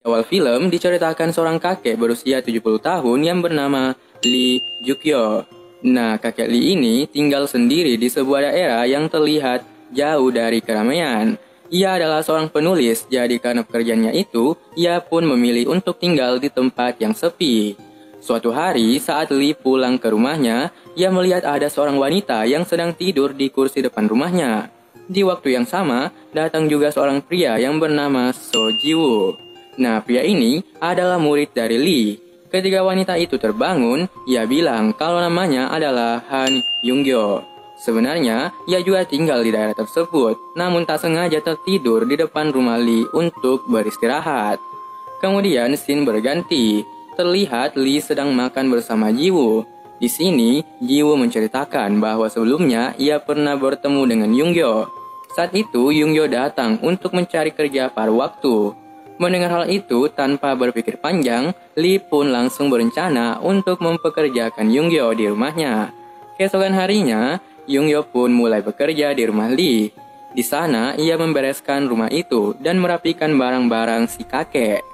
Awal film diceritakan seorang kakek berusia 70 tahun yang bernama Lee Jukyo. Nah, kakek Lee ini tinggal sendiri di sebuah daerah yang terlihat jauh dari keramaian. Ia adalah seorang penulis, jadi karena pekerjaannya itu, ia pun memilih untuk tinggal di tempat yang sepi. Suatu hari, saat Lee pulang ke rumahnya, ia melihat ada seorang wanita yang sedang tidur di kursi depan rumahnya. Di waktu yang sama, datang juga seorang pria yang bernama So Ji-woo. Nah, pria ini adalah murid dari Lee. Ketika wanita itu terbangun, ia bilang kalau namanya adalah Han Yunggyo. Sebenarnya, ia juga tinggal di daerah tersebut, namun tak sengaja tertidur di depan rumah Lee untuk beristirahat. Kemudian, scene berganti. Terlihat Lee sedang makan bersama Ji-woo. Di sini, Ji-woo menceritakan bahwa sebelumnya ia pernah bertemu dengan Yunggyo. Saat itu, Yunggyo datang untuk mencari kerja paruh waktu. Mendengar hal itu, tanpa berpikir panjang, Lee pun langsung berencana untuk mempekerjakan Yunggyo di rumahnya. Keesokan harinya, Yunggyo pun mulai bekerja di rumah Lee. Di sana, ia membereskan rumah itu dan merapikan barang-barang si kakek.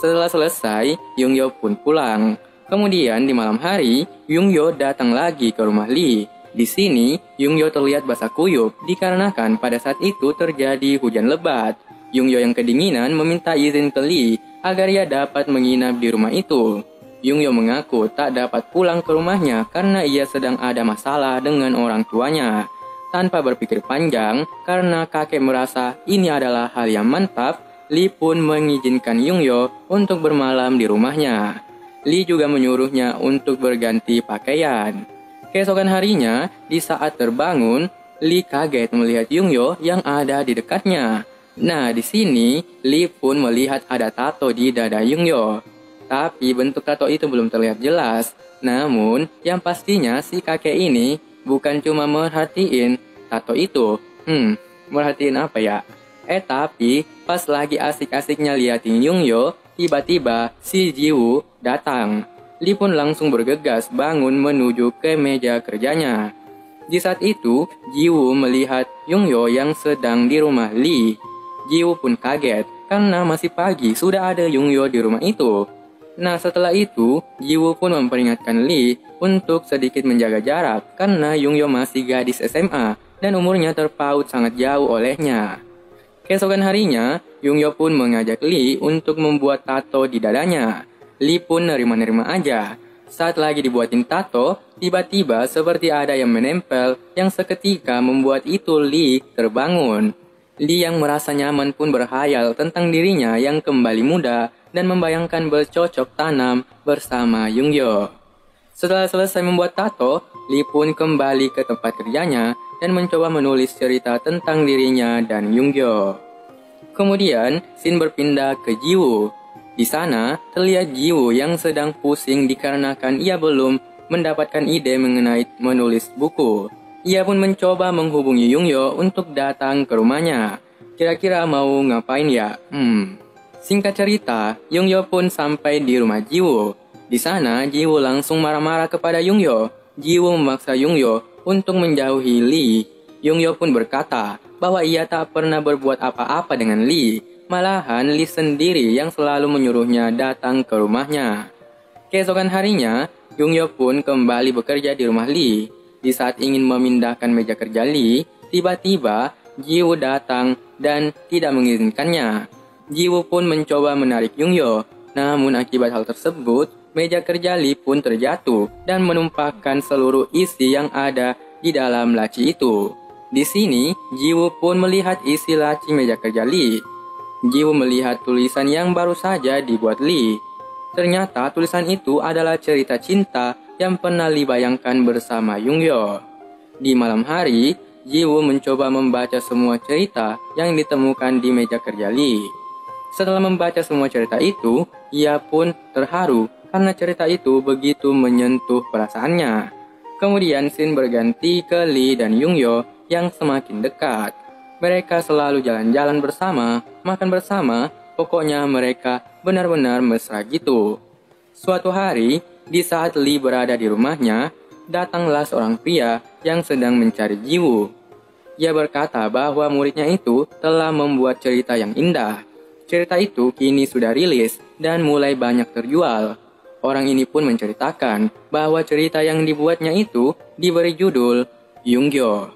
Setelah selesai, Yunggyo pun pulang. Kemudian di malam hari, Yunggyo datang lagi ke rumah Lee. Di sini, Yunggyo terlihat basah kuyup dikarenakan pada saat itu terjadi hujan lebat. Yunggyo yang kedinginan meminta izin ke Lee agar ia dapat menginap di rumah itu. Yunggyo mengaku tak dapat pulang ke rumahnya karena ia sedang ada masalah dengan orang tuanya. Tanpa berpikir panjang, karena kakek merasa ini adalah hal yang mantap, Lee pun mengizinkan Yunggyo untuk bermalam di rumahnya. Lee juga menyuruhnya untuk berganti pakaian. Keesokan harinya, di saat terbangun, Lee kaget melihat Yunggyo yang ada di dekatnya. Nah, di sini, Lee pun melihat ada tato di dada Yunggyo. Tapi bentuk tato itu belum terlihat jelas. Namun, yang pastinya si kakek ini bukan cuma merhatiin tato itu. Merhatiin apa ya? Tapi pas lagi asik-asiknya liatin Yunggyo, tiba-tiba si Ji-woo datang. Lee pun langsung bergegas bangun menuju ke meja kerjanya. Di saat itu, Ji-woo melihat Yunggyo yang sedang di rumah Lee. Ji-woo pun kaget karena masih pagi sudah ada Yunggyo di rumah itu. Nah, setelah itu, Ji-woo pun memperingatkan Lee untuk sedikit menjaga jarak karena Yunggyo masih gadis SMA dan umurnya terpaut sangat jauh olehnya. Keesokan harinya, Yunggyo pun mengajak Lee untuk membuat tato di dadanya. Lee pun nerima-nerima aja. Saat lagi dibuatin tato, tiba-tiba seperti ada yang menempel yang seketika membuat itu Lee terbangun. Lee yang merasa nyaman pun berhayal tentang dirinya yang kembali muda dan membayangkan bercocok tanam bersama Yunggyo. Setelah selesai membuat tato, Lee pun kembali ke tempat kerjanya dan mencoba menulis cerita tentang dirinya dan Yunggyo. Kemudian, scene berpindah ke Ji-woo. Di sana, terlihat Ji-woo yang sedang pusing dikarenakan ia belum mendapatkan ide mengenai menulis buku. Ia pun mencoba menghubungi Yunggyo untuk datang ke rumahnya. Kira-kira mau ngapain ya? Singkat cerita, Yunggyo pun sampai di rumah Ji-woo. Di sana, Ji-woo langsung marah-marah kepada Yunggyo. Ji-woo memaksa Yunggyo untuk menjauhi Lee. Yunggyo pun berkata bahwa ia tak pernah berbuat apa-apa dengan Lee. Malahan Lee sendiri yang selalu menyuruhnya datang ke rumahnya. Keesokan harinya, Yunggyo pun kembali bekerja di rumah Lee. Di saat ingin memindahkan meja kerja Lee, tiba-tiba Ji-woo datang dan tidak mengizinkannya. Ji-woo pun mencoba menarik Yunggyo, namun akibat hal tersebut, meja kerja Lee pun terjatuh dan menumpahkan seluruh isi yang ada di dalam laci itu. Di sini, Ji-woo pun melihat isi laci meja kerja Lee. Ji-woo melihat tulisan yang baru saja dibuat Lee. Ternyata tulisan itu adalah cerita cinta yang pernah Lee bayangkan bersama Yunggyo. Di malam hari, Ji-woo mencoba membaca semua cerita yang ditemukan di meja kerja Lee. Setelah membaca semua cerita itu, ia pun terharu karena cerita itu begitu menyentuh perasaannya. Kemudian scene berganti ke Lee dan Yunggyo yang semakin dekat. Mereka selalu jalan-jalan bersama, makan bersama, pokoknya mereka benar-benar mesra gitu. Suatu hari, di saat Lee berada di rumahnya, datanglah seorang pria yang sedang mencari Ji-woo. Ia berkata bahwa muridnya itu telah membuat cerita yang indah. Cerita itu kini sudah rilis dan mulai banyak terjual. Orang ini pun menceritakan bahwa cerita yang dibuatnya itu diberi judul Yungyo.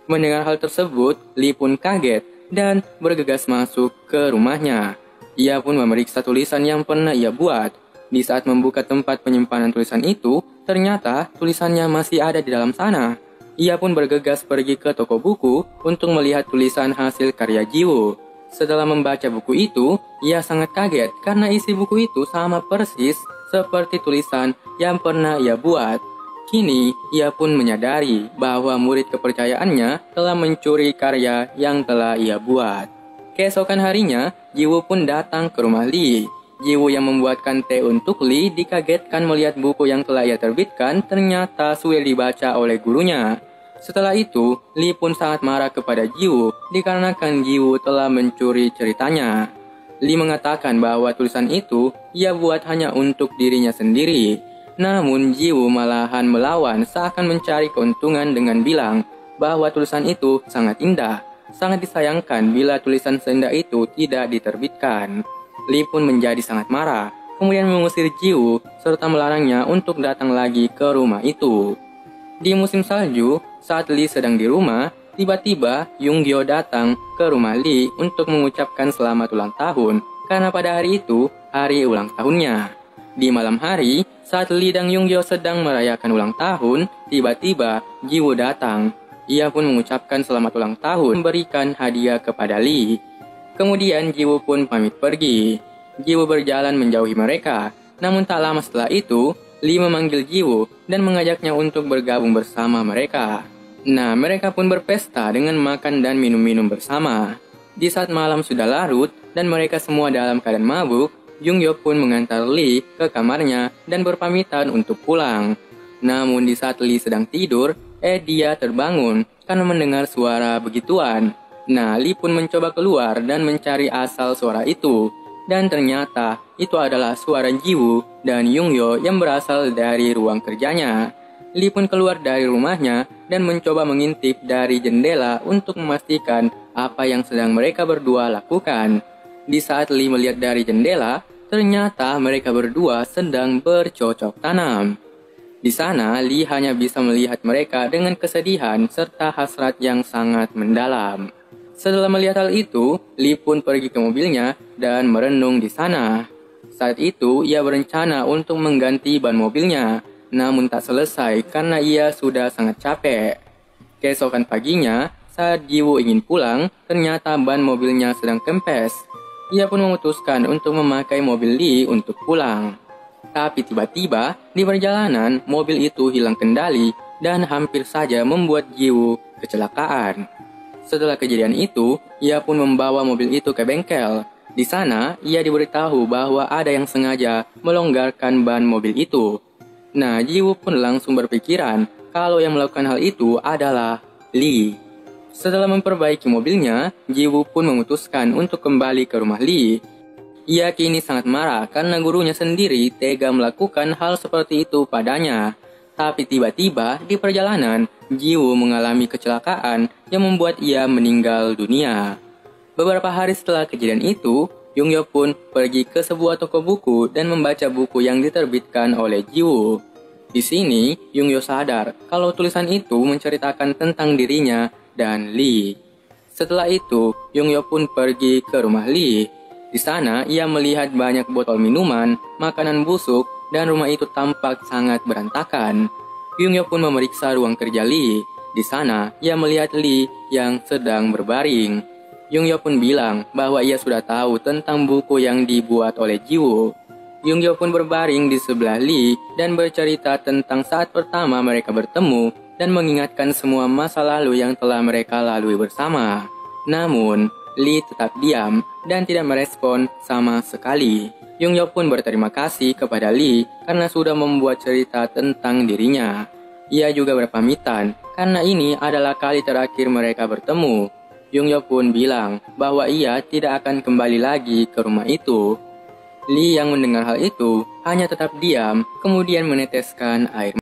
Mendengar hal tersebut, Lee pun kaget dan bergegas masuk ke rumahnya. Ia pun memeriksa tulisan yang pernah ia buat. Di saat membuka tempat penyimpanan tulisan itu, ternyata tulisannya masih ada di dalam sana. Ia pun bergegas pergi ke toko buku untuk melihat tulisan hasil karya Jiwoo. Setelah membaca buku itu, ia sangat kaget karena isi buku itu sama persis seperti tulisan yang pernah ia buat. Kini, ia pun menyadari bahwa murid kepercayaannya telah mencuri karya yang telah ia buat. Keesokan harinya, Jiwoo pun datang ke rumah Lee. Jiwoo yang membuatkan teh untuk Lee dikagetkan melihat buku yang telah ia terbitkan ternyata sudah dibaca oleh gurunya. Setelah itu, Lee pun sangat marah kepada Jiwoo dikarenakan Jiwoo telah mencuri ceritanya. Lee mengatakan bahwa tulisan itu ia buat hanya untuk dirinya sendiri. Namun Jiwoo malahan melawan seakan mencari keuntungan dengan bilang bahwa tulisan itu sangat indah. Sangat disayangkan bila tulisan seindah itu tidak diterbitkan. Lee pun menjadi sangat marah, kemudian mengusir Jiwoo serta melarangnya untuk datang lagi ke rumah itu. Di musim salju, saat Lee sedang di rumah, tiba-tiba Yungyo datang ke rumah Lee untuk mengucapkan selamat ulang tahun karena pada hari itu hari ulang tahunnya. Di malam hari, saat Lee dan Yungyo sedang merayakan ulang tahun, tiba-tiba Jiwoo datang. Ia pun mengucapkan selamat ulang tahun, memberikan hadiah kepada Lee. Kemudian Jiwoo pun pamit pergi. Jiwoo berjalan menjauhi mereka. Namun tak lama setelah itu, Lee memanggil Jiwoo dan mengajaknya untuk bergabung bersama mereka. Nah, mereka pun berpesta dengan makan dan minum-minum bersama. Di saat malam sudah larut dan mereka semua dalam keadaan mabuk, Yungyo pun mengantar Lee ke kamarnya dan berpamitan untuk pulang. Namun di saat Lee sedang tidur, dia terbangun karena mendengar suara begituan. Nah, Lee pun mencoba keluar dan mencari asal suara itu. Dan ternyata itu adalah suara Jiwoo dan Yungyo yang berasal dari ruang kerjanya. Lee pun keluar dari rumahnya dan mencoba mengintip dari jendela untuk memastikan apa yang sedang mereka berdua lakukan. Di saat Lee melihat dari jendela, ternyata mereka berdua sedang bercocok tanam. Di sana, Lee hanya bisa melihat mereka dengan kesedihan serta hasrat yang sangat mendalam. Setelah melihat hal itu, Lee pun pergi ke mobilnya dan merenung di sana. Saat itu, ia berencana untuk mengganti ban mobilnya, namun tak selesai karena ia sudah sangat capek. Keesokan paginya, saat Jiwoo ingin pulang, ternyata ban mobilnya sedang kempes. Ia pun memutuskan untuk memakai mobil Lee untuk pulang. Tapi tiba-tiba, di perjalanan, mobil itu hilang kendali dan hampir saja membuat Jiwoo kecelakaan. Setelah kejadian itu, ia pun membawa mobil itu ke bengkel. Di sana, ia diberitahu bahwa ada yang sengaja melonggarkan ban mobil itu. Nah, Jiwoo pun langsung berpikiran kalau yang melakukan hal itu adalah Lee. Setelah memperbaiki mobilnya, Jiwoo pun memutuskan untuk kembali ke rumah Lee. Ia kini sangat marah karena gurunya sendiri tega melakukan hal seperti itu padanya. Tapi tiba-tiba di perjalanan, Jiwoo mengalami kecelakaan yang membuat ia meninggal dunia. Beberapa hari setelah kejadian itu, Yungyo pun pergi ke sebuah toko buku dan membaca buku yang diterbitkan oleh Jiwoo. Di sini, Yungyo sadar kalau tulisan itu menceritakan tentang dirinya dan Lee. Setelah itu, Yungyo pun pergi ke rumah Lee. Di sana, ia melihat banyak botol minuman, makanan busuk, dan rumah itu tampak sangat berantakan. Yungyo pun memeriksa ruang kerja Lee. Di sana, ia melihat Lee yang sedang berbaring. Yungyo pun bilang bahwa ia sudah tahu tentang buku yang dibuat oleh Jiwoo. Yungyo pun berbaring di sebelah Lee dan bercerita tentang saat pertama mereka bertemu dan mengingatkan semua masa lalu yang telah mereka lalui bersama. Namun, Lee tetap diam dan tidak merespon sama sekali. Yungyo pun berterima kasih kepada Lee karena sudah membuat cerita tentang dirinya. Ia juga berpamitan karena ini adalah kali terakhir mereka bertemu. Yungyo pun bilang bahwa ia tidak akan kembali lagi ke rumah itu. Lee yang mendengar hal itu hanya tetap diam, kemudian meneteskan air